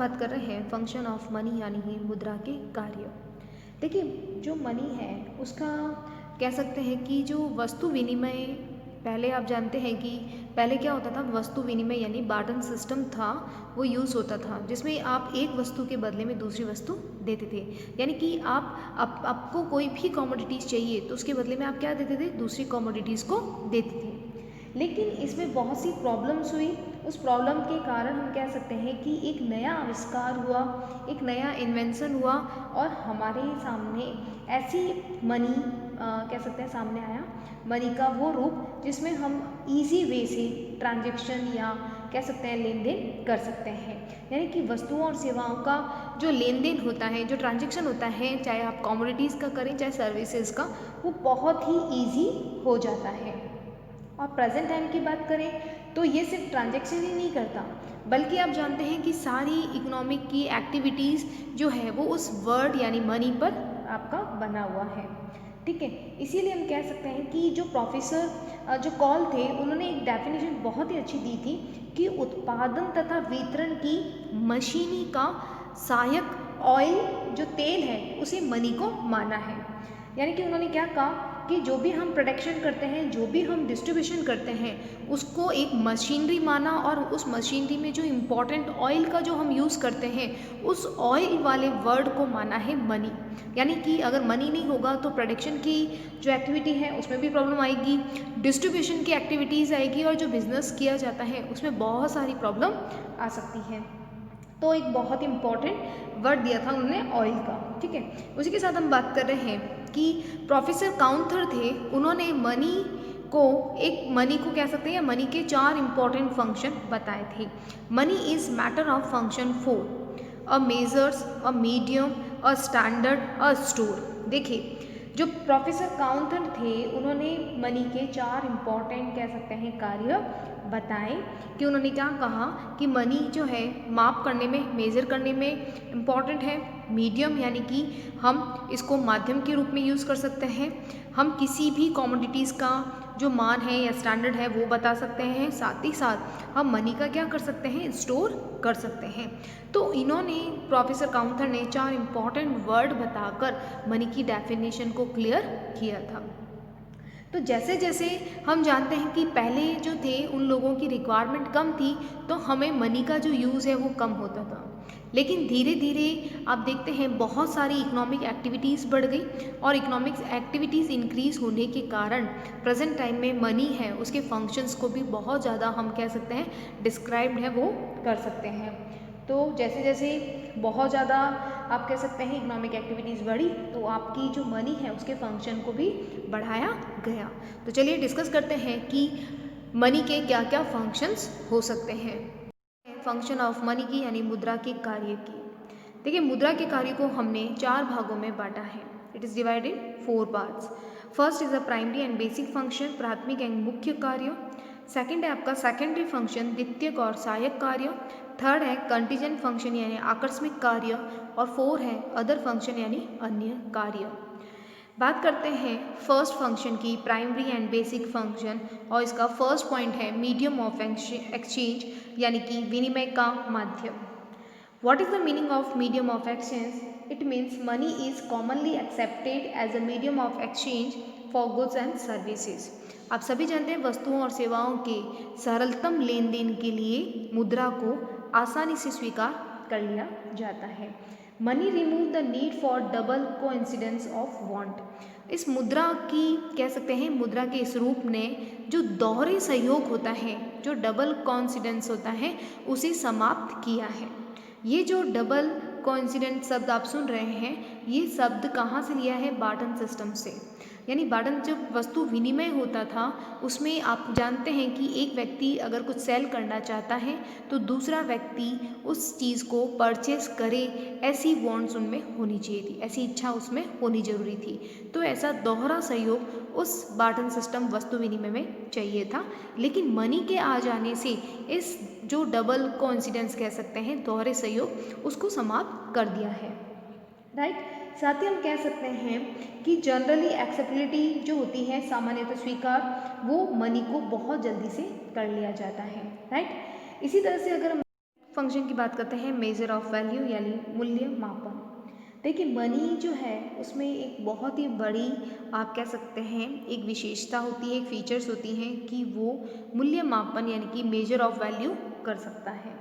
बात कर रहे हैं फंक्शन ऑफ मनी यानी कि मुद्रा के कार्य। देखिए, जो मनी है उसका कह सकते हैं कि जो वस्तु विनिमय, पहले आप जानते हैं कि पहले क्या होता था, वस्तु विनिमय यानी बार्टर सिस्टम था, वो यूज़ होता था, जिसमें आप एक वस्तु के बदले में दूसरी वस्तु देते थे। यानी कि आपको कोई भी कमोडिटीज़ चाहिए तो उसके बदले में आप क्या देते थे, दूसरी कमोडिटीज़ को देते थे। लेकिन इसमें बहुत सी प्रॉब्लम्स हुई। उस प्रॉब्लम के कारण हम कह सकते हैं कि एक नया आविष्कार हुआ, एक नया इन्वेंशन हुआ और हमारे सामने ऐसी मनी कह सकते हैं सामने आया, मनी का वो रूप जिसमें हम इजी वे से ट्रांजैक्शन या कह सकते हैं लेन देन कर सकते हैं। यानी कि वस्तुओं और सेवाओं का जो लेन देन होता है, जो ट्रांजैक्शन होता है, चाहे आप कमोडिटीज़ का करें चाहे सर्विसेज का, वो बहुत ही ईजी हो जाता है। और प्रेजेंट टाइम की बात करें तो ये सिर्फ ट्रांजैक्शन ही नहीं करता, बल्कि आप जानते हैं कि सारी इकोनॉमिक की एक्टिविटीज़ जो है वो उस वर्ड यानी मनी पर आपका बना हुआ है। ठीक है, इसीलिए हम कह सकते हैं कि जो प्रोफेसर जो कॉल थे उन्होंने एक डेफिनेशन बहुत ही अच्छी दी थी कि उत्पादन तथा वितरण की मशीनी का सहायक ऑयल जो तेल है उसे मनी को माना है। यानी कि उन्होंने क्या कहा कि जो भी हम प्रोडक्शन करते हैं, जो भी हम डिस्ट्रीब्यूशन करते हैं, उसको एक मशीनरी माना और उस मशीनरी में जो इम्पोर्टेंट ऑयल का जो हम यूज़ करते हैं उस ऑयल वाले वर्ड को माना है मनी। यानी कि अगर मनी नहीं होगा तो प्रोडक्शन की जो एक्टिविटी है उसमें भी प्रॉब्लम आएगी, डिस्ट्रीब्यूशन की एक्टिविटीज़ आएगी और जो बिज़नेस किया जाता है उसमें बहुत सारी प्रॉब्लम आ सकती है। तो एक बहुत ही इम्पॉर्टेंट वर्ड दिया था उन्होंने ऑयल का। ठीक है, उसी के साथ हम बात कर रहे हैं कि प्रोफेसर काउंथर थे, उन्होंने मनी को कह सकते हैं मनी के 4 इम्पॉर्टेंट फंक्शन बताए थे। Money is matter of function 4, a measures, a medium, a standard, a store. देखिए, जो प्रोफेसर काउंथर थे उन्होंने मनी के 4 इम्पॉर्टेंट कह सकते हैं कार्य बताए। कि उन्होंने क्या कहा कि मनी जो है माप करने में, मेज़र करने में इम्पॉर्टेंट है। मीडियम यानी कि हम इसको माध्यम के रूप में यूज़ कर सकते हैं, हम किसी भी कमोडिटीज़ का जो मान है या स्टैंडर्ड है वो बता सकते हैं, साथ ही साथ हम मनी का क्या कर सकते हैं, स्टोर कर सकते हैं। तो इन्होंने, प्रोफेसर काउंथर ने 4 इम्पॉर्टेंट वर्ड बताकर मनी की डेफिनेशन को क्लियर किया था। तो जैसे जैसे हम जानते हैं कि पहले जो थे उन लोगों की रिक्वायरमेंट कम थी तो हमें मनी का जो यूज़ है वो कम होता था, लेकिन धीरे धीरे आप देखते हैं बहुत सारी इकोनॉमिक एक्टिविटीज़ बढ़ गई और इकोनॉमिक्स एक्टिविटीज़ इंक्रीज़ होने के कारण प्रेजेंट टाइम में मनी है उसके फंक्शंस को भी बहुत ज़्यादा हम कह सकते हैं डिस्क्राइब्ड है वो कर सकते हैं। तो जैसे जैसे बहुत ज़्यादा आप कह सकते हैं इकोनॉमिक एक्टिविटीज़ बढ़ी तो आपकी जो मनी है उसके फंक्शन को भी बढ़ाया गया। तो चलिए डिस्कस करते हैं कि मनी के क्या क्या फंक्शंस हो सकते हैं। फंक्शन ऑफ मनी की यानी मुद्रा के कार्य की। देखिए, मुद्रा के कार्य को हमने 4 भागों में बांटा है। It is divided 4 parts. First is a primary and basic function, प्राथमिक एंड मुख्य कार्य। सेकंड है आपका सेकेंडरी फंक्शन, द्वितीयक और सहायक कार्य। थर्ड है कंटीजेंट फंक्शन यानी आकस्मिक कार्य। और 4 है अदर फंक्शन यानी अन्य कार्य। बात करते हैं फर्स्ट फंक्शन की, प्राइमरी एंड बेसिक फंक्शन, और इसका फर्स्ट पॉइंट है मीडियम ऑफ एक्सचेंज यानी कि विनिमय का माध्यम। What is the meaning of medium of exchange? It means money is commonly accepted as a medium of exchange for goods and services. आप सभी जानते हैं वस्तुओं और सेवाओं के सरलतम लेन देन के लिए मुद्रा को आसानी से स्वीकार कर लिया जाता है। Money remove the need for double coincidence of want. इस मुद्रा की कह सकते हैं मुद्रा के इस रूप ने जो दोहरे सहयोग होता है, जो डबल कोइंसिडेंस होता है, उसे समाप्त किया है। ये जो डबल कोइंसिडेंट शब्द आप सुन रहे हैं, ये शब्द कहाँ से लिया है, बार्टर सिस्टम से। यानी बार्टर जब वस्तु विनिमय होता था उसमें आप जानते हैं कि एक व्यक्ति अगर कुछ सेल करना चाहता है तो दूसरा व्यक्ति उस चीज़ को परचेस करे, ऐसी वांट्स उनमें होनी चाहिए थी, ऐसी इच्छा उसमें होनी जरूरी थी। तो ऐसा दोहरा सहयोग उस बार्टर सिस्टम वस्तु विनिमय में चाहिए था। लेकिन मनी के आ जाने से इस जो डबल कोइंसिडेंस कह सकते हैं, दोहरे सहयोग, उसको समाप्त कर दिया है। राइट। साथ ही हम कह सकते हैं कि जनरली एक्सेप्टेबिलिटी जो होती है, सामान्यतः स्वीकार, वो मनी को बहुत जल्दी से कर लिया जाता है। राइट। इसी तरह से अगर हम फंक्शन की बात करते हैं, मेजर ऑफ वैल्यू यानी मूल्य मापन। देखिए मनी जो है उसमें एक बहुत ही बड़ी, आप कह सकते हैं, एक विशेषता होती है, एक फीचर्स होती हैं कि वो मूल्य मापन यानी कि मेजर ऑफ वैल्यू कर सकता है।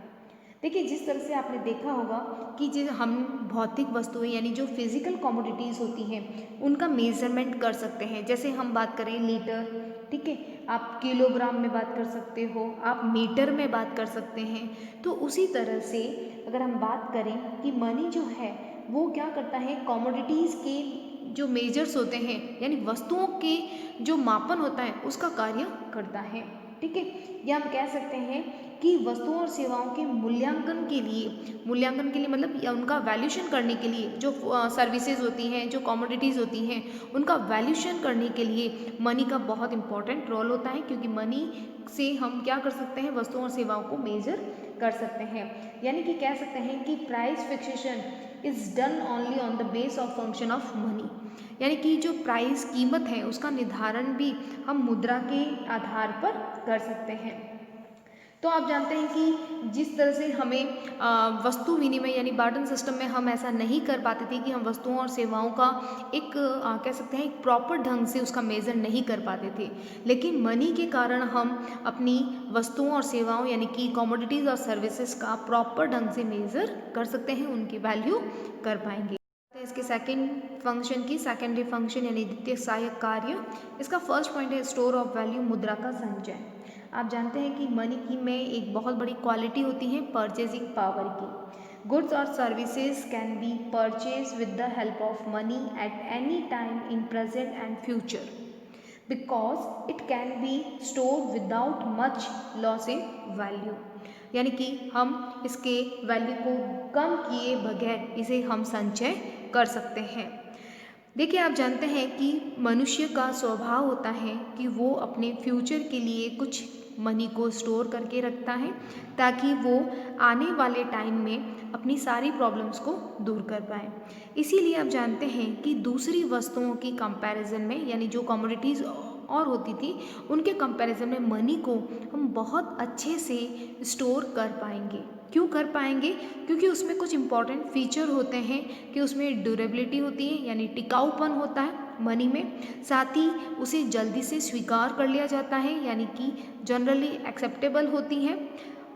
देखिए जिस तरह से आपने देखा होगा कि जो हम भौतिक वस्तुएं यानी जो फिजिकल कमोडिटीज़ होती हैं उनका मेजरमेंट कर सकते हैं। जैसे हम बात करें लीटर, ठीक है, आप किलोग्राम में बात कर सकते हो, आप मीटर में बात कर सकते हैं। तो उसी तरह से अगर हम बात करें कि मनी जो है वो क्या करता है, कमोडिटीज़ के जो मेजर्स होते हैं यानी वस्तुओं के जो मापन होता है उसका कार्य करता है। ठीक है, या हम कह सकते हैं कि वस्तुओं और सेवाओं के मूल्यांकन के लिए मतलब या उनका वैल्यूशन करने के लिए जो सर्विसेज होती हैं, जो कमोडिटीज़ होती हैं, उनका वैल्यूशन करने के लिए मनी का बहुत इंपॉर्टेंट रोल होता है, क्योंकि मनी से हम क्या कर सकते हैं, वस्तुओं और सेवाओं को मेजर कर सकते हैं। यानी कि कह सकते हैं कि price fixation is done only on the base of function of money, यानी कि जो प्राइस कीमत है उसका निर्धारण भी हम मुद्रा के आधार पर कर सकते हैं। तो आप जानते हैं कि जिस तरह से हमें वस्तु विनिमय यानी बार्टर सिस्टम में हम ऐसा नहीं कर पाते थे कि हम वस्तुओं और सेवाओं का एक कह सकते हैं एक प्रॉपर ढंग से उसका मेज़र नहीं कर पाते थे, लेकिन मनी के कारण हम अपनी वस्तुओं और सेवाओं यानी कि कमोडिटीज़ और सर्विसेज का प्रॉपर ढंग से मेज़र कर सकते हैं, उनकी वैल्यू कर पाएंगे। इसके सेकंड फंक्शन की सेकेंडरी फंक्शन यानी द्वितीयक सहायक कार्य। इसका फर्स्ट पॉइंट है स्टोर ऑफ वैल्यू, मुद्रा का संचय। आप जानते हैं कि मनी की में एक बहुत बड़ी क्वालिटी होती है परचेजिंग पावर की। गुड्स और services can be purchase with the help of money at any time in present and future because it can be store without much loss in value, यानी कि हम इसके वैल्यू को कम किए बगैर इसे हम संचय कर सकते हैं। देखिए आप जानते हैं कि मनुष्य का स्वभाव होता है कि वो अपने फ्यूचर के लिए कुछ मनी को स्टोर करके रखता है ताकि वो आने वाले टाइम में अपनी सारी प्रॉब्लम्स को दूर कर पाए। इसीलिए आप जानते हैं कि दूसरी वस्तुओं की कंपैरिजन में यानी जो कमोडिटीज़ और होती थी उनके कंपैरिजन में मनी को हम बहुत अच्छे से स्टोर कर पाएंगे। क्यों कर पाएंगे? क्योंकि उसमें कुछ इंपॉर्टेंट फीचर होते हैं कि उसमें ड्यूरेबिलिटी होती है यानी टिकाऊपन होता है मनी में, साथ ही उसे जल्दी से स्वीकार कर लिया जाता है यानी कि जनरली एक्सेप्टेबल होती है,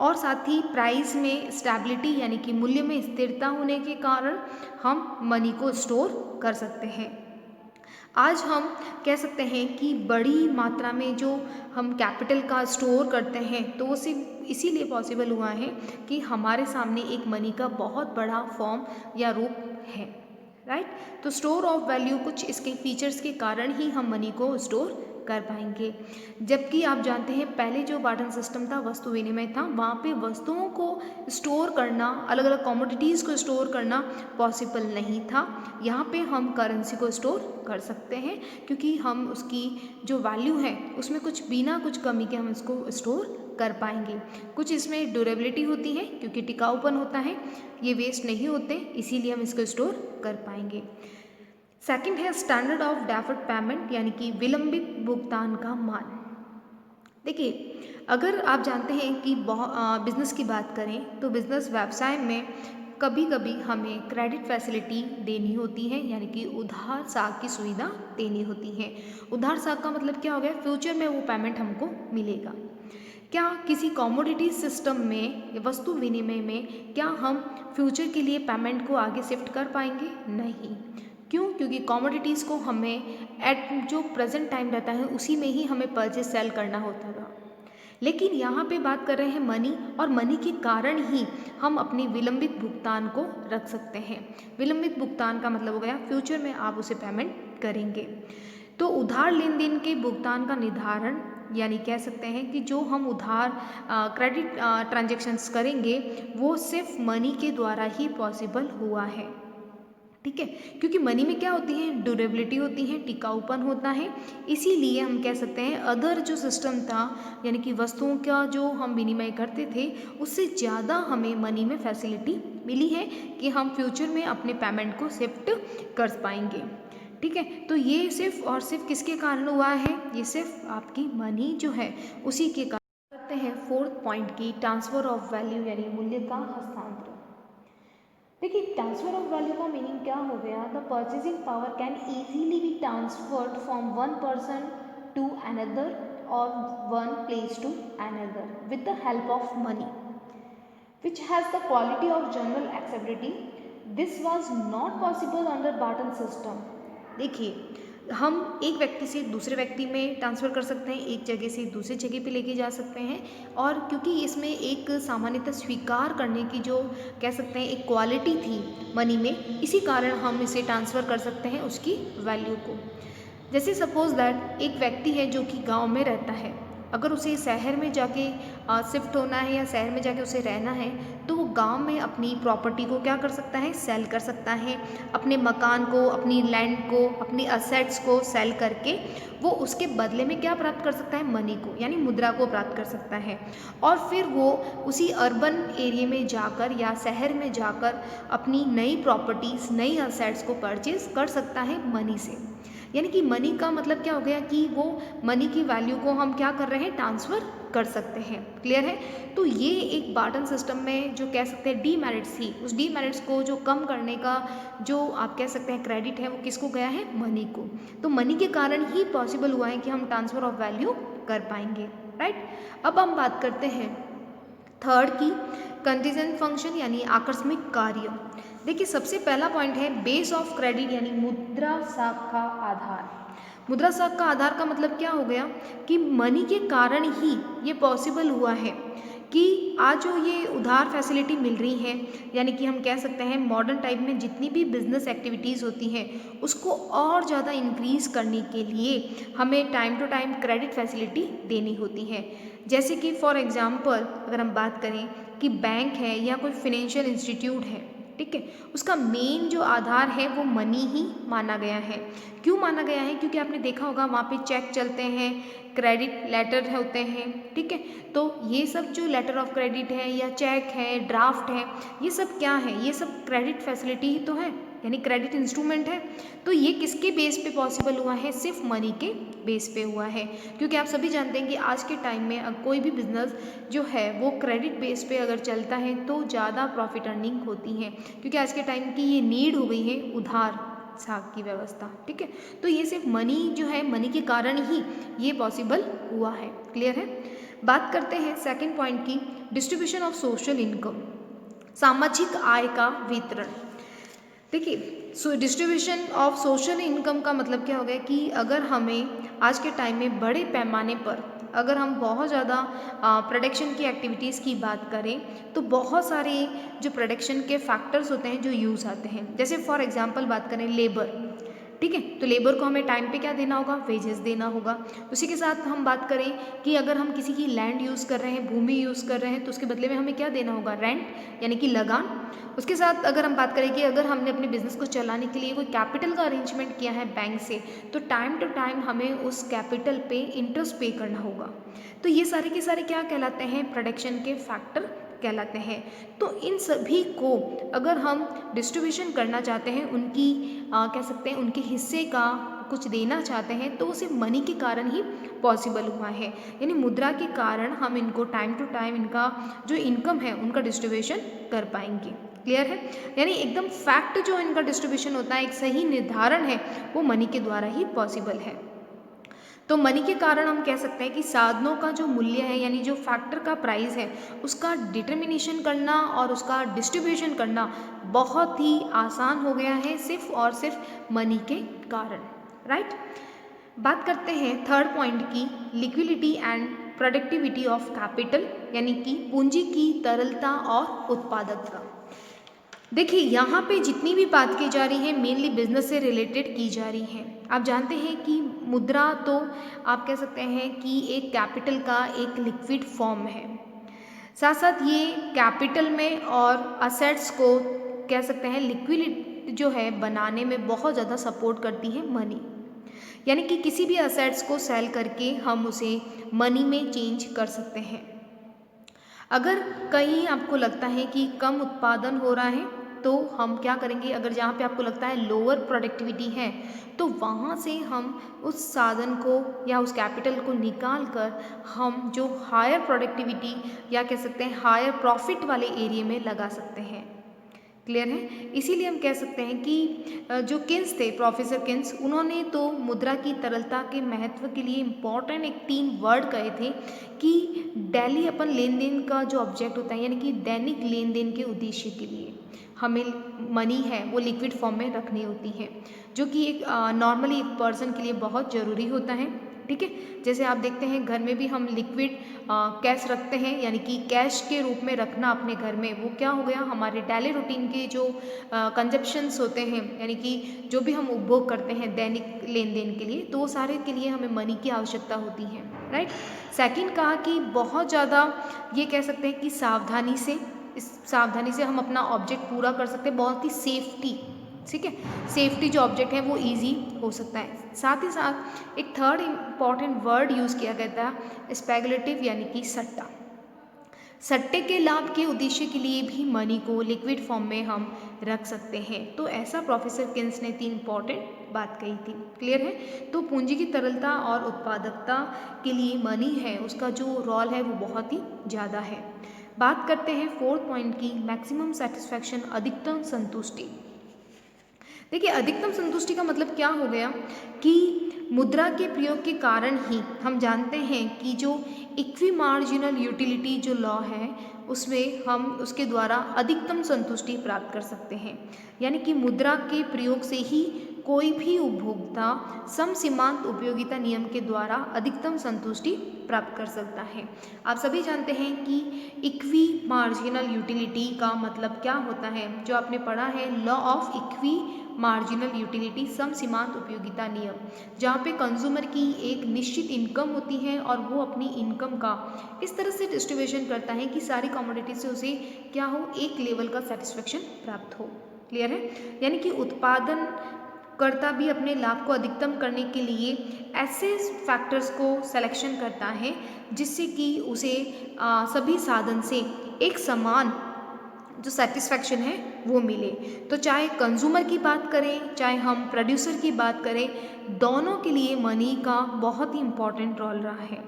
और साथ ही प्राइस में स्टेबिलिटी यानी कि मूल्य में स्थिरता होने के कारण हम मनी को स्टोर कर सकते हैं। आज हम कह सकते हैं कि बड़ी मात्रा में जो हम कैपिटल का स्टोर करते हैं तो वो सिर्फ इसीलिए पॉसिबल हुआ है कि हमारे सामने एक मनी का बहुत बड़ा फॉर्म या रूप है, राइट। तो स्टोर ऑफ वैल्यू कुछ इसके फीचर्स के कारण ही हम मनी को स्टोर कर पाएंगे। जबकि आप जानते हैं पहले जो बार्टर सिस्टम था, वस्तु विनिमय था, वहाँ पे वस्तुओं को स्टोर करना, अलग अलग कमोडिटीज़ को स्टोर करना पॉसिबल नहीं था। यहाँ पे हम करेंसी को स्टोर कर सकते हैं क्योंकि हम उसकी जो वैल्यू है उसमें कुछ बिना कुछ कमी के हम इसको स्टोर कर पाएंगे। कुछ इसमें ड्यूरेबिलिटी होती है क्योंकि टिकाऊपन होता है, ये वेस्ट नहीं होते, इसीलिए हम इसको स्टोर कर पाएंगे। सेकंड है स्टैंडर्ड ऑफ डेफर्ड पेमेंट यानी कि विलंबित भुगतान का मान। देखिए अगर आप जानते हैं कि बिजनेस की बात करें तो बिजनेस व्यवसाय में कभी कभी हमें क्रेडिट फैसिलिटी देनी होती है यानी कि उधार साख की सुविधा देनी होती है। उधार साख का मतलब क्या हो गया, फ्यूचर में वो पेमेंट हमको मिलेगा। क्या किसी कमोडिटी सिस्टम में या वस्तु विनिमय में क्या हम फ्यूचर के लिए पेमेंट को आगे शिफ्ट कर पाएंगे? नहीं। क्यों? क्योंकि कमोडिटीज़ को हमें एट जो प्रेजेंट टाइम रहता है उसी में ही हमें परचेज सेल करना होता था। लेकिन यहाँ पे बात कर रहे हैं मनी, और मनी के कारण ही हम अपने विलंबित भुगतान को रख सकते हैं। विलंबित भुगतान का मतलब हो गया फ्यूचर में आप उसे पेमेंट करेंगे। तो उधार लेन देन के भुगतान का निर्धारण यानी कह सकते हैं कि जो हम उधार क्रेडिट ट्रांजैक्शंस करेंगे वो सिर्फ मनी के द्वारा ही पॉसिबल हुआ है, ठीक है। क्योंकि मनी में क्या होती है, ड्यूरेबिलिटी होती है, टिकाऊपन होता है, इसीलिए हम कह सकते हैं अदर जो सिस्टम था यानी कि वस्तुओं का जो हम विनिमय करते थे उससे ज़्यादा हमें मनी में फैसिलिटी मिली है कि हम फ्यूचर में अपने पेमेंट को शिफ्ट कर पाएंगे, ठीक है। तो ये सिर्फ और सिर्फ किसके कारण हुआ है, ये सिर्फ आपकी मनी जो है उसी के कारण करते हैं फोर्थ पॉइंट की ट्रांसफर ऑफ वैल्यू यानी मूल्य का हस्तांतरण। देखिए ट्रांसफर ऑफ वैल्यू का मीनिंग क्या हो गया, the purchasing power can easily be transferred from one person to another और one place to another with the help of money which has the quality of general acceptability. This was not possible under Barton system. देखिए हम एक व्यक्ति से दूसरे व्यक्ति में transfer कर सकते हैं, एक जगह से दूसरी जगह पे लेके जा सकते हैं, और क्योंकि इसमें एक सामान्यतः स्वीकार करने की जो कह सकते हैं एक क्वालिटी थी मनी में, इसी कारण हम इसे ट्रांसफ़र कर सकते हैं उसकी वैल्यू को। जैसे सपोज़ दैट एक व्यक्ति है जो कि गांव में रहता है, अगर उसे शहर में जाके शिफ्ट होना है या शहर में जाके उसे रहना है, तो वो गांव में अपनी प्रॉपर्टी को क्या कर सकता है, सेल कर सकता है, अपने मकान को, अपनी लैंड को, अपनी असेट्स को सेल करके वो उसके बदले में क्या प्राप्त कर सकता है, मनी को यानी मुद्रा को प्राप्त कर सकता है, और फिर वो उसी अर्बन एरिया में जाकर या शहर में जाकर अपनी नई प्रॉपर्टीज़, नई असेट्स को परचेज कर सकता है मनी से। यानी कि मनी का मतलब क्या हो गया कि वो मनी की वैल्यू को हम क्या कर रहे हैं, ट्रांसफ़र कर सकते हैं। क्लियर है। तो ये एक बार्टन सिस्टम में जो कह सकते हैं डीमेरिट्स थी, उस डीमेरिट्स को जो कम करने का जो आप कह सकते हैं क्रेडिट है, वो किसको गया है, मनी को। तो मनी के कारण ही पॉसिबल हुआ है कि हम ट्रांसफ़र ऑफ वैल्यू कर पाएंगे। राइट। अब हम बात करते हैं थर्ड की कंटीजेंट फंक्शन यानी आकस्मिक कार्य। देखिए सबसे पहला पॉइंट है बेस ऑफ क्रेडिट यानी मुद्रा साख का आधार। मुद्रा साख का आधार का मतलब क्या हो गया कि मनी के कारण ही ये पॉसिबल हुआ है कि आज जो ये उधार फैसिलिटी मिल रही है, यानी कि हम कह सकते हैं मॉडर्न टाइप में जितनी भी बिजनेस एक्टिविटीज़ होती हैं उसको और ज़्यादा इंक्रीज़ करने के लिए हमें time to time credit facility देनी होती है। जैसे कि फॉर एग्जांपल अगर हम बात करें कि बैंक है या कोई फिनेंशियल इंस्टीट्यूट है, ठीक है, उसका मेन जो आधार है वो मनी ही माना गया है। क्यों माना गया है? क्योंकि आपने देखा होगा वहाँ पे चेक चलते हैं, क्रेडिट लेटर होते हैं, ठीक है। तो ये सब जो लेटर ऑफ क्रेडिट है या चेक है, ड्राफ्ट है, ये सब क्या है, ये सब क्रेडिट फैसिलिटी ही तो है, यानी क्रेडिट इंस्ट्रूमेंट है। तो ये किसके बेस पे पॉसिबल हुआ है? सिर्फ मनी के बेस पे हुआ है। क्योंकि आप सभी जानते हैं कि आज के टाइम में कोई भी बिजनेस जो है वो क्रेडिट बेस पे अगर चलता है तो ज़्यादा प्रॉफिट अर्निंग होती है, क्योंकि आज के टाइम की ये नीड हो गई है उधार साख की व्यवस्था, ठीक है। तो ये सिर्फ मनी जो है, मनी के कारण ही ये पॉसिबल हुआ है। क्लियर है। बात करते हैं सेकेंड पॉइंट की डिस्ट्रीब्यूशन ऑफ सोशल इनकम, सामाजिक आय का वितरण। देखिए डिस्ट्रीब्यूशन ऑफ सोशल इनकम का मतलब क्या हो गया कि अगर हमें आज के टाइम में बड़े पैमाने पर अगर हम बहुत ज़्यादा प्रोडक्शन की एक्टिविटीज़ की बात करें तो बहुत सारे जो प्रोडक्शन के फैक्टर्स होते हैं जो यूज़ आते हैं। जैसे फॉर एग्जांपल बात करें लेबर, ठीक है, तो लेबर को हमें टाइम पे क्या देना होगा, वेजेस देना होगा। उसी के साथ हम बात करें कि अगर हम किसी की लैंड यूज़ कर रहे हैं, भूमि यूज़ कर रहे हैं, तो उसके बदले में हमें क्या देना होगा, रेंट यानी कि लगान। उसके साथ अगर हम बात करें कि अगर हमने अपने बिजनेस को चलाने के लिए कोई कैपिटल का अरेंजमेंट किया है बैंक से, तो टाइम टू टाइम हमें उस कैपिटल पे इंटरेस्ट पे करना होगा। तो ये सारे के सारे क्या कहलाते हैं, प्रोडक्शन के फैक्टर कहलाते हैं। तो इन सभी को अगर हम डिस्ट्रीब्यूशन करना चाहते हैं, उनकी कह सकते हैं उनके हिस्से का कुछ देना चाहते हैं, तो वो सिर्फ मनी के कारण ही पॉसिबल हुआ है। यानी मुद्रा के कारण हम इनको टाइम टू टाइम इनका जो इनकम है उनका डिस्ट्रीब्यूशन कर पाएंगे। क्लियर है। यानी एकदम फैक्ट जो इनका डिस्ट्रीब्यूशन होता है, एक सही निर्धारण है, वो मनी के द्वारा ही पॉसिबल है। तो मनी के कारण हम कह सकते हैं कि साधनों का जो मूल्य है यानी जो फैक्टर का प्राइस है उसका डिटर्मिनेशन करना और उसका डिस्ट्रीब्यूशन करना बहुत ही आसान हो गया है सिर्फ और सिर्फ मनी के कारण। राइट। बात करते हैं थर्ड पॉइंट की liquidity and productivity of capital यानी कि पूंजी की तरलता और उत्पादकता। देखिए यहाँ पे जितनी भी बात की जा रही है मेनली बिजनेस से रिलेटेड की जा रही है। आप जानते हैं कि मुद्रा तो आप कह सकते हैं कि एक कैपिटल का एक लिक्विड फॉर्म है, साथ साथ ये कैपिटल में और असेट्स को कह सकते हैं लिक्विड जो है बनाने में बहुत ज़्यादा सपोर्ट करती है मनी। यानी कि किसी भी असेट्स को सेल करके हम उसे मनी में चेंज कर सकते हैं। अगर कहीं आपको लगता है कि कम उत्पादन हो रहा है तो हम क्या करेंगे, अगर जहाँ पे आपको लगता है लोअर प्रोडक्टिविटी है तो वहाँ से हम उस साधन को या उस कैपिटल को निकाल कर हम जो हायर प्रोडक्टिविटी या कह सकते हैं हायर प्रॉफिट वाले एरिया में लगा सकते हैं। क्लियर है? इसीलिए हम कह सकते हैं कि जो किन्स थे, प्रोफेसर किन्स, उन्होंने तो मुद्रा की तरलता के महत्व के लिए इम्पॉर्टेंट एक 3 वर्ड कहे थे कि डेली अपन लेन देन का जो ऑब्जेक्ट होता है यानी कि दैनिक लेन देन के उद्देश्य के लिए हमें मनी है वो लिक्विड फॉर्म में रखनी होती है, जो कि एक नॉर्मली एक पर्सन के लिए बहुत ज़रूरी होता है। ठीक है, जैसे आप देखते हैं घर में भी हम लिक्विड कैश रखते हैं, यानी कि कैश के रूप में रखना अपने घर में, वो क्या हो गया, हमारे डेली रूटीन के जो कंजप्शंस होते हैं यानी कि जो भी हम उपभोग करते हैं दैनिक लेन देन के लिए, तो वो सारे के लिए हमें मनी की आवश्यकता होती है। राइट। सेकंड कहा कि बहुत ज़्यादा ये कह सकते हैं कि सावधानी से हम अपना ऑब्जेक्ट पूरा कर सकते हैं, बहुत ही सेफ्टी, ठीक है, सेफ्टी जो ऑब्जेक्ट है वो इजी हो सकता है। साथ ही साथ एक थर्ड इम्पॉर्टेंट वर्ड यूज़ किया गया था स्पेकुलेटिव, यानी कि सट्टा। सट्टे के लाभ के उद्देश्य के लिए भी मनी को लिक्विड फॉर्म में हम रख सकते हैं। तो ऐसा प्रोफेसर किन्स ने 3 इम्पॉर्टेंट बात कही थी। क्लियर है? तो पूंजी की तरलता और उत्पादकता के लिए मनी है उसका जो रोल है वो बहुत ही ज़्यादा है। बात करते हैं 4th पॉइंट की, मैक्सिमम सेटिस्फैक्शन, अधिकतम संतुष्टि। देखिए, अधिकतम संतुष्टि का मतलब क्या हो गया कि मुद्रा के प्रयोग के कारण ही हम जानते हैं कि जो इक्वी मार्जिनल यूटिलिटी जो लॉ है उसमें हम उसके द्वारा अधिकतम संतुष्टि प्राप्त कर सकते हैं। यानी कि मुद्रा के प्रयोग से ही कोई भी उपभोक्ता समसीमांत उपयोगिता नियम के द्वारा अधिकतम संतुष्टि प्राप्त कर सकता है। आप सभी जानते हैं कि इक्वी मार्जिनल यूटिलिटी का मतलब क्या होता है, जो आपने पढ़ा है law of equi marginal utility, समसीमांत उपयोगिता नियम, जहाँ पे कंज्यूमर की एक निश्चित इनकम होती है और वो अपनी इनकम का इस तरह से डिस्ट्रीब्यूशन करता है कि सारी कमोडिटी से उसे क्या हो, एक लेवल का सेटिस्फेक्शन प्राप्त हो। क्लियर है? यानी कि उत्पादन कर्ता भी अपने लाभ को अधिकतम करने के लिए ऐसे फैक्टर्स को सिलेक्शन करता है जिससे कि उसे सभी साधन से एक समान जो सेटिस्फैक्शन है वो मिले। तो चाहे कंज्यूमर की बात करें, चाहे हम प्रोड्यूसर की बात करें, दोनों के लिए मनी का बहुत ही इम्पॉर्टेंट रोल रहा है।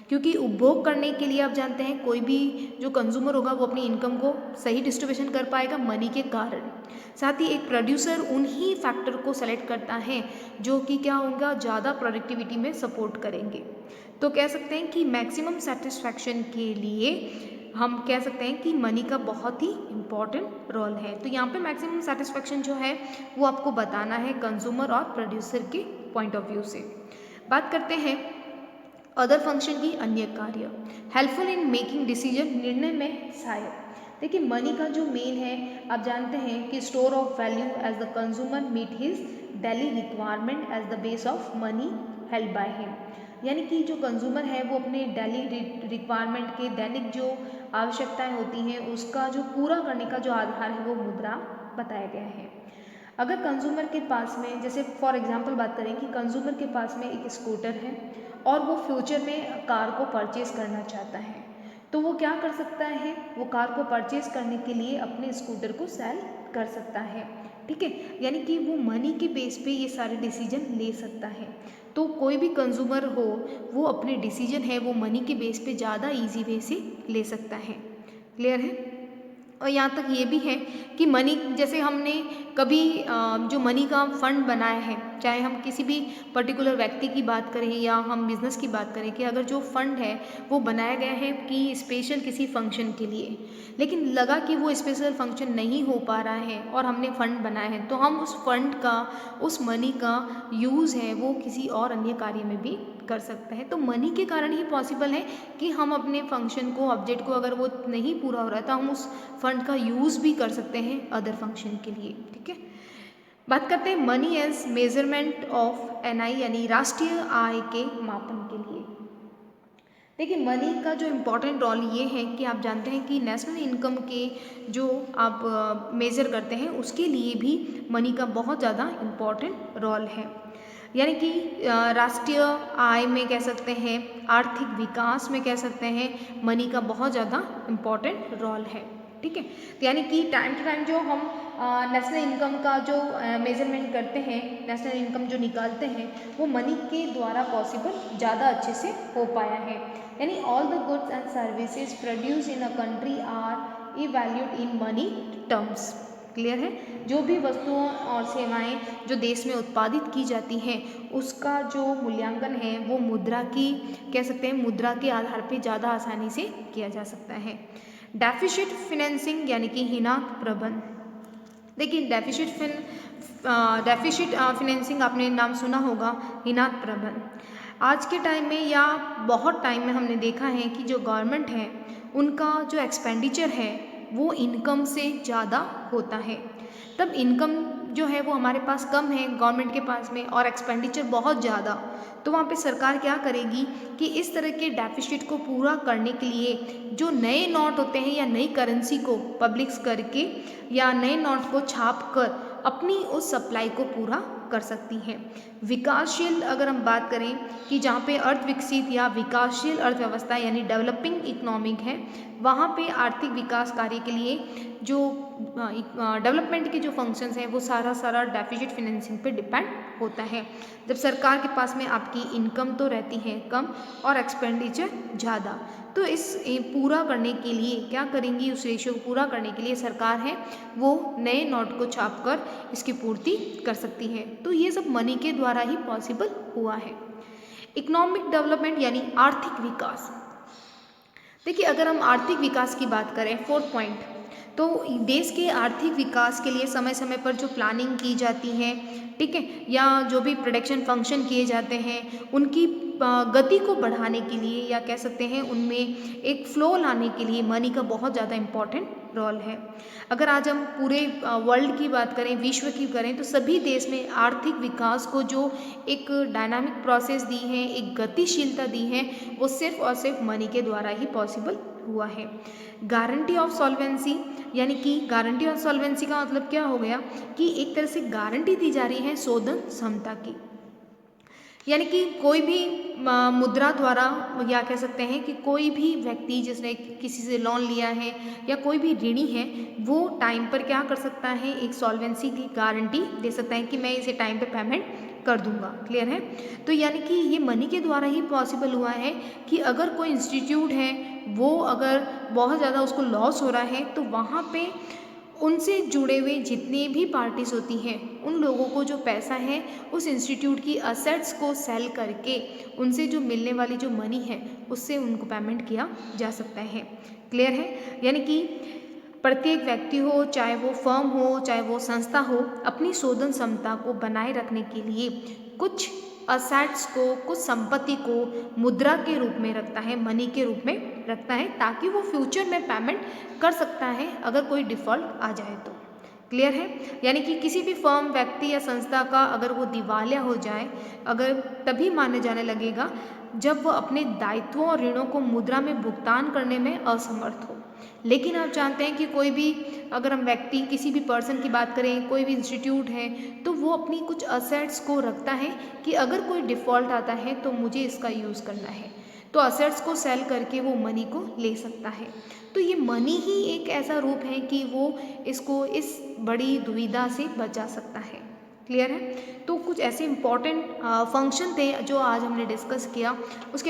क्योंकि उपभोग करने के लिए आप जानते हैं कोई भी जो कंज्यूमर होगा वो अपनी इनकम को सही डिस्ट्रीब्यूशन कर पाएगा मनी के कारण। साथ ही एक प्रोड्यूसर उन्हीं फैक्टर को सेलेक्ट करता है जो कि क्या होगा, ज़्यादा प्रोडक्टिविटी में सपोर्ट करेंगे। तो कह सकते हैं कि मैक्सिमम सेटिस्फैक्शन के लिए हम कह सकते हैं कि मनी का बहुत ही इम्पॉर्टेंट रोल है। तो यहाँ पे मैक्सिमम सेटिस्फैक्शन जो है वो आपको बताना है कंज्यूमर और प्रोड्यूसर के पॉइंट ऑफ व्यू से। बात करते हैं अदर फंक्शन की, अन्य कार्य, हेल्पफुल इन मेकिंग डिसीजन, निर्णय में सहायक। देखिए, मनी का जो मेन है आप जानते हैं कि store of value as the consumer meet his daily requirement as the base of money held by him. यानी कि जो कंज्यूमर है वो अपने डेली रिक्वायरमेंट के दैनिक जो आवश्यकताएं होती हैं उसका जो पूरा करने का जो आधार है वो मुद्रा बताया गया है। अगर कंज्यूमर के पास में, जैसे फॉर एग्जांपल बात करें कि कंज्यूमर के पास में एक स्कूटर है और वो फ्यूचर में कार को परचेज़ करना चाहता है, तो वो क्या कर सकता है, वो कार को परचेज़ करने के लिए अपने स्कूटर को सेल कर सकता है। ठीक है, यानी कि वो मनी के बेस पे ये सारे डिसीजन ले सकता है। तो कोई भी कंज्यूमर हो वो अपने डिसीजन है वो मनी के बेस पे ज़्यादा इजी वे से ले सकता है। क्लियर है? और यहाँ तक ये भी है कि मनी, जैसे हमने कभी जो मनी का फंड बनाया है, चाहे हम किसी भी पर्टिकुलर व्यक्ति की बात करें या हम बिज़नेस की बात करें, कि अगर जो फंड है वो बनाया गया है कि स्पेशल किसी फंक्शन के लिए, लेकिन लगा कि वो स्पेशल फंक्शन नहीं हो पा रहा है और हमने फ़ंड बनाया है, तो हम उस फंड का, उस मनी का यूज़ है वो किसी और अन्य कार्य में भी कर सकते हैं। तो मनी के कारण ही पॉसिबल है कि हम अपने फंक्शन को, ऑब्जेक्ट को, अगर वो नहीं पूरा हो रहा है तो हम उस फंड का यूज़ भी कर सकते हैं अदर फंक्शन के लिए। ठीक है, बात करते हैं money as measurement of NI, यानी राष्ट्रीय आय के मापन के लिए। देखिए, मनी का जो इम्पोर्टेंट रोल ये है कि आप जानते हैं कि नेशनल इनकम के जो आप मेज़र करते हैं उसके लिए भी मनी का बहुत ज़्यादा इम्पोर्टेंट रोल है। यानी कि राष्ट्रीय आय में कह सकते हैं, आर्थिक विकास में कह सकते हैं, मनी का बहुत ज़्यादा इम्पोर्टेंट रोल है। ठीक है। तो यानी कि टाइम टू टाइम जो हम नेशनल इनकम का जो मेजरमेंट करते हैं, नेशनल इनकम जो निकालते हैं, वो मनी के द्वारा पॉसिबल ज़्यादा अच्छे से हो पाया है। यानी all the goods and services produce in a country are evaluated in money terms. Clear है। जो भी वस्तुओं और सेवाएं जो देश में उत्पादित की जाती हैं, उसका जो मूल्यांकन है वो मुद्रा की, कह सकते हैं मुद्रा के आधार पे ज़्यादा आसानी से किया जा सकता है। डेफिसिट फिनेंसिंग यानी कि हीनात प्रबंध। देखिए डेफिसिट फिनेंसिंग आपने नाम सुना होगा, हीनात प्रबंध। आज के टाइम में या बहुत टाइम में हमने देखा है कि जो गवर्नमेंट है उनका जो एक्सपेंडिचर है वो इनकम से ज़्यादा होता है। तब इनकम जो है वो हमारे पास कम है गवर्नमेंट के पास में और एक्सपेंडिचर बहुत ज़्यादा, तो वहाँ पे सरकार क्या करेगी कि इस तरह के डेफिसिट को पूरा करने के लिए जो नए नोट होते हैं या नई करेंसी को पब्लिक्स करके या नए नोट को छाप कर अपनी उस सप्लाई को पूरा कर सकती हैं। विकासशील अगर हम बात करें कि जहाँ पे अर्थ विकसित या विकासशील अर्थव्यवस्था यानी डेवलपिंग इकोनॉमिक है, वहाँ पे आर्थिक विकास कार्य के लिए जो डेवलपमेंट के जो फंक्शंस हैं वो सारा डेफिसिट फिनेंसिंग पे डिपेंड होता है। जब सरकार के पास में आपकी इनकम तो रहती है कम और एक्सपेंडिचर ज़्यादा, तो इस पूरा करने के लिए क्या करेंगी, उस रेशियो को पूरा करने के लिए सरकार है वो नए नोट को छाप कर इसकी पूर्ति कर सकती है। तो ये सब मनी के द्वारा ही पॉसिबल हुआ है। इकोनॉमिक डेवलपमेंट यानी आर्थिक विकास। देखिए अगर हम आर्थिक विकास की बात करें, फोर्थ पॉइंट, तो देश के आर्थिक विकास के लिए समय समय पर जो प्लानिंग की जाती है, ठीक है, या जो भी प्रोडक्शन फंक्शन किए जाते हैं उनकी गति को बढ़ाने के लिए या कह सकते हैं उनमें एक फ्लो लाने के लिए मनी का बहुत ज़्यादा इम्पॉर्टेंट रोल है। अगर आज हम पूरे वर्ल्ड की बात करें, विश्व की करें, तो सभी देश में आर्थिक विकास को जो एक डायनामिक प्रोसेस दी है, एक गतिशीलता दी है, वो सिर्फ और सिर्फ मनी के द्वारा ही पॉसिबल हुआ है। गारंटी ऑफ सॉल्वेंसी यानी कि गारंटी ऑफ सॉल्वेंसी का मतलब क्या हो गया कि एक तरह से गारंटी दी जा रही है शोधन क्षमता की, यानी कि कोई भी मुद्रा द्वारा या कह सकते हैं कि कोई भी व्यक्ति जिसने किसी से लोन लिया है या कोई भी ऋणी है वो टाइम पर क्या कर सकता है, एक सॉल्वेंसी की गारंटी दे सकता है कि मैं इसे टाइम पे पेमेंट कर दूंगा। क्लियर है। तो यानी कि ये मनी के द्वारा ही पॉसिबल हुआ है कि अगर कोई इंस्टीट्यूट है वो अगर बहुत ज़्यादा उसको लॉस हो रहा है तो वहाँ पे उनसे जुड़े हुए जितने भी पार्टीज होती हैं उन लोगों को जो पैसा है उस इंस्टीट्यूट की असेट्स को सेल करके उनसे जो मिलने वाली जो मनी है उससे उनको पेमेंट किया जा सकता है। क्लियर है। यानी कि प्रत्येक व्यक्ति हो, चाहे वो फर्म हो, चाहे वो संस्था हो, अपनी शोधन क्षमता को बनाए रखने के लिए कुछ असेट्स को, कुछ संपत्ति को मुद्रा के रूप में रखता है, मनी के रूप में रखता है, ताकि वो फ्यूचर में पेमेंट कर सकता है अगर कोई डिफ़ॉल्ट आ जाए तो। क्लियर है। यानी कि किसी भी फर्म, व्यक्ति या संस्था का अगर वो दिवालिया हो जाए, अगर तभी माने जाने लगेगा जब वो अपने दायित्वों और ऋणों को मुद्रा में भुगतान करने में असमर्थ हो। लेकिन आप जानते हैं कि कोई भी, अगर हम व्यक्ति, किसी भी पर्सन की बात करें, कोई भी इंस्टीट्यूट है, तो वो अपनी कुछ असेट्स को रखता है कि अगर कोई डिफ़ॉल्ट आता है तो मुझे इसका यूज़ करना है, तो असेट्स को सेल करके वो मनी को ले सकता है। तो ये मनी ही एक ऐसा रूप है कि वो इसको इस बड़ी दुविधा से बचा सकता है। क्लियर है। तो कुछ ऐसे इम्पॉर्टेंट फंक्शन थे जो आज हमने डिस्कस किया, उसके